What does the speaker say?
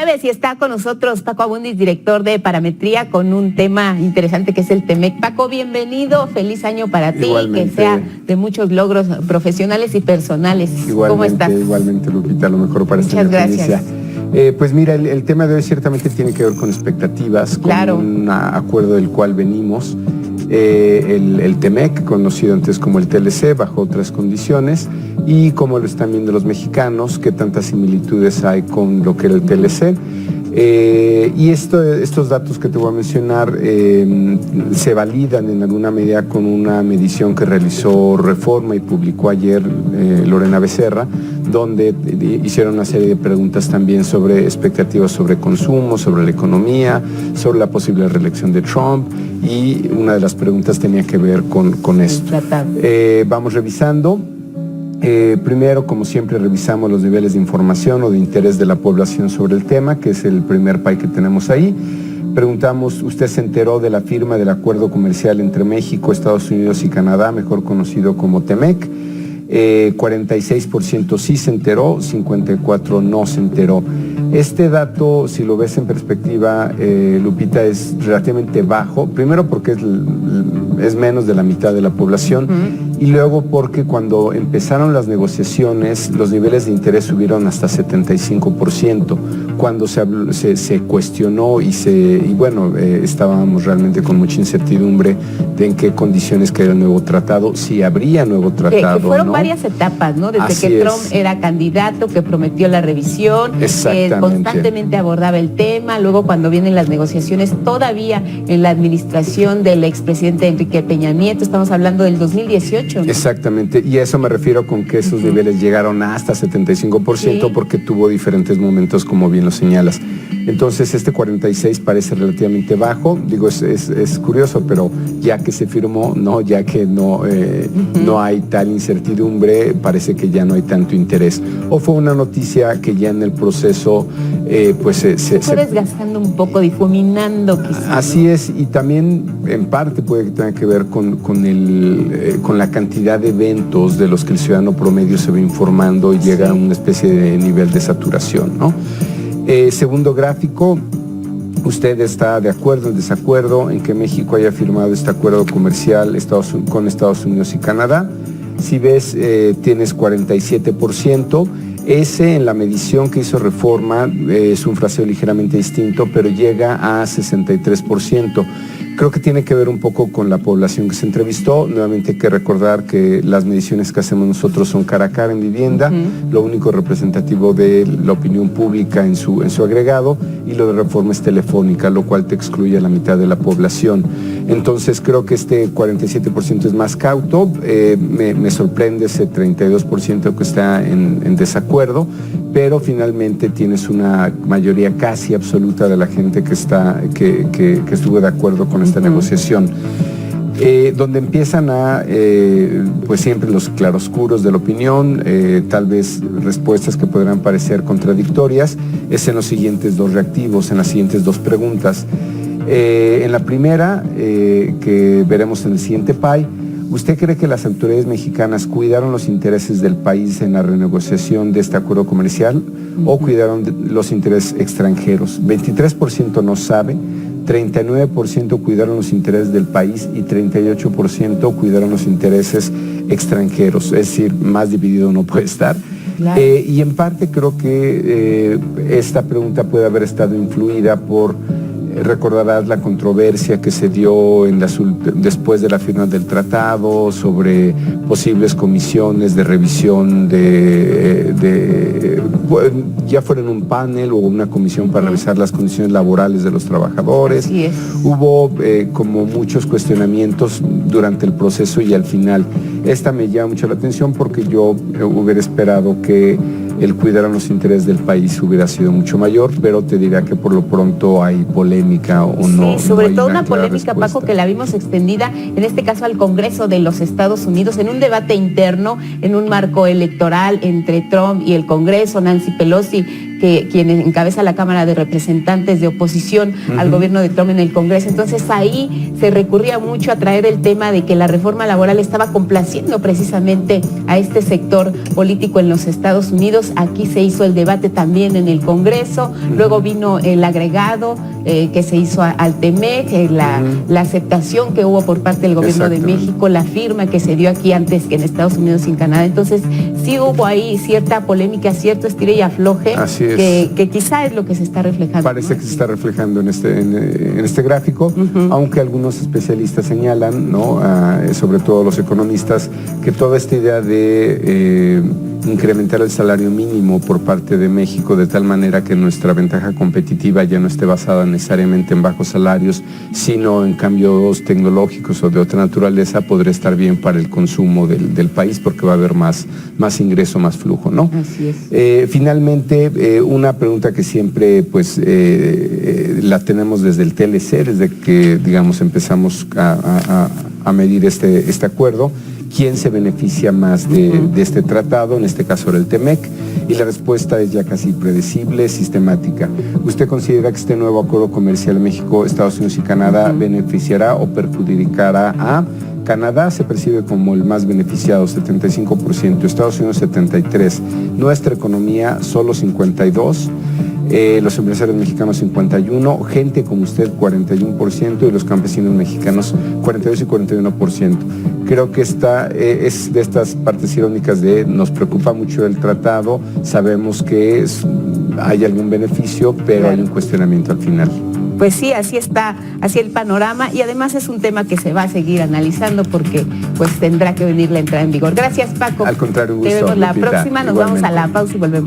jueves y está con nosotros Paco Abundis, director de Parametría, con un tema interesante que es el TEMEC. Paco, bienvenido, feliz año para ti, igualmente, que sea de muchos logros profesionales y personales. ¿Cómo estás? Igualmente, Lupita, lo mejor para Muchas gracias. Pues mira, el tema de hoy ciertamente tiene que ver con expectativas, claro, con un acuerdo del cual venimos. El TEMEC, conocido antes como el TLC, bajo otras condiciones, y como lo están viendo los mexicanos, qué tantas similitudes hay con lo que era el TLC. Y estos datos que te voy a mencionar se validan en alguna medida con una medición que realizó Reforma y publicó ayer Lorena Becerra, donde hicieron una serie de preguntas también sobre expectativas sobre consumo, sobre la economía, sobre la posible reelección de Trump, y una de las preguntas tenía que ver con esto. Vamos revisando. Primero, como siempre, revisamos los niveles de información o de interés de la población sobre el tema, que es el primer pie que tenemos ahí. Preguntamos, ¿usted se enteró de la firma del acuerdo comercial entre México, Estados Unidos y Canadá, mejor conocido como TEMEC? 46% sí se enteró, 54% no se enteró. Este dato, si lo ves en perspectiva, Lupita, es relativamente bajo, primero porque es menos de la mitad de la población, y luego porque cuando empezaron las negociaciones los niveles de interés subieron hasta 75%, cuando se cuestionó y bueno, estábamos realmente con mucha incertidumbre de en qué condiciones quedaría el nuevo tratado, si habría nuevo tratado. Que fueron varias etapas, ¿no? Desde que Trump era candidato, que prometió la revisión, constantemente abordaba el tema, luego cuando vienen las negociaciones, todavía en la administración del expresidente Enrique Peña Nieto, estamos hablando del 2018. ¿no? Exactamente, y a eso me refiero con que esos niveles llegaron hasta 75%, porque tuvo diferentes momentos, como bien lo señalas. Entonces este 46 parece relativamente bajo, digo, es curioso, pero ya que se firmó, no, ya que no hay tal incertidumbre, parece que ya no hay tanto interés. O fue una noticia que ya en el proceso pues se fue desgastando un poco, difuminando quizás. Así es, y también en parte puede que tenga que ver con la cantidad de eventos de los que el ciudadano promedio se va informando y llega a una especie de nivel de saturación, ¿no? Segundo gráfico, ¿usted está de acuerdo o en desacuerdo en que México haya firmado este acuerdo comercial con Estados Unidos y Canadá? Si ves, tienes 47%. Ese, en la medición que hizo Reforma, es un fraseo ligeramente distinto, pero llega a 63%. Creo que tiene que ver un poco con la población que se entrevistó. Nuevamente hay que recordar que las mediciones que hacemos nosotros son cara a cara en vivienda, lo único representativo de la opinión pública en su agregado, y lo de Reforma es telefónica, lo cual te excluye a la mitad de la población. Entonces creo que este 47% es más cauto, me sorprende ese 32% que está en desacuerdo, pero finalmente tienes una mayoría casi absoluta de la gente que estuvo de acuerdo con esta negociación. Donde empiezan pues siempre los claroscuros de la opinión, tal vez respuestas que podrán parecer contradictorias, es en los siguientes dos reactivos, en las siguientes dos preguntas. En la primera, que veremos en el siguiente pie, ¿usted cree que las autoridades mexicanas cuidaron los intereses del país en la renegociación de este acuerdo comercial o cuidaron los intereses extranjeros? 23% no sabe, 39% cuidaron los intereses del país y 38% cuidaron los intereses extranjeros, es decir, más dividido no puede estar. Claro. Y en parte creo que esta pregunta puede haber estado influida por, recordarás la controversia que se dio después de la firma del tratado sobre posibles comisiones de revisión ya fuera en un panel o una comisión para revisar las condiciones laborales de los trabajadores. Así es. Hubo como muchos cuestionamientos durante el proceso y al final. Esta me llama mucho la atención porque yo hubiera esperado que el cuidar a los intereses del país hubiera sido mucho mayor, pero te dirá que por lo pronto hay polémica o no. Sí, sobre no todo una polémica, respuesta. Paco, que la vimos extendida, en este caso al Congreso de los Estados Unidos, en un debate interno, en un marco electoral entre Trump y el Congreso, Nancy Pelosi quien encabeza la Cámara de Representantes de oposición al gobierno de Trump en el Congreso. Entonces ahí se recurría mucho a traer el tema de que la reforma laboral estaba complaciendo precisamente a este sector político en los Estados Unidos. Aquí se hizo el debate también en el Congreso, luego vino el agregado que se hizo al TEMEC, la aceptación que hubo por parte del gobierno de México, la firma que se dio aquí antes que en Estados Unidos y en Canadá. Entonces sí hubo ahí cierta polémica, cierto estira y afloje, que quizá es lo que se está reflejando. Parece que se está reflejando en este gráfico, aunque algunos especialistas señalan, ¿no? Sobre todo los economistas, que toda esta idea de incrementar el salario mínimo por parte de México de tal manera que nuestra ventaja competitiva ya no esté basada necesariamente en bajos salarios, sino en cambios tecnológicos o de otra naturaleza, podría estar bien para el consumo del país, porque va a haber más ingreso, más flujo, ¿no? Así es. Finalmente, una pregunta que siempre pues la tenemos desde el TLC, desde que digamos empezamos a medir este acuerdo. ¿Quién se beneficia más de este tratado? En este caso era el TEMEC, y la respuesta es ya casi predecible, sistemática. ¿Usted considera que este nuevo acuerdo comercial México, Estados Unidos y Canadá beneficiará o perjudicará a Canadá? Se percibe como el más beneficiado, 75%, Estados Unidos 73%, nuestra economía solo 52%, los empresarios mexicanos 51%, gente como usted 41% y los campesinos mexicanos 42 y 41%. Creo que esta es de estas partes irónicas de nos preocupa mucho el tratado, sabemos que hay algún beneficio, pero hay un cuestionamiento al final. Pues sí, así está, así el panorama, y además es un tema que se va a seguir analizando porque pues tendrá que venir la entrada en vigor. Gracias, Paco. Al contrario, un gusto. Te vemos la próxima, nos vamos a la pausa y volvemos.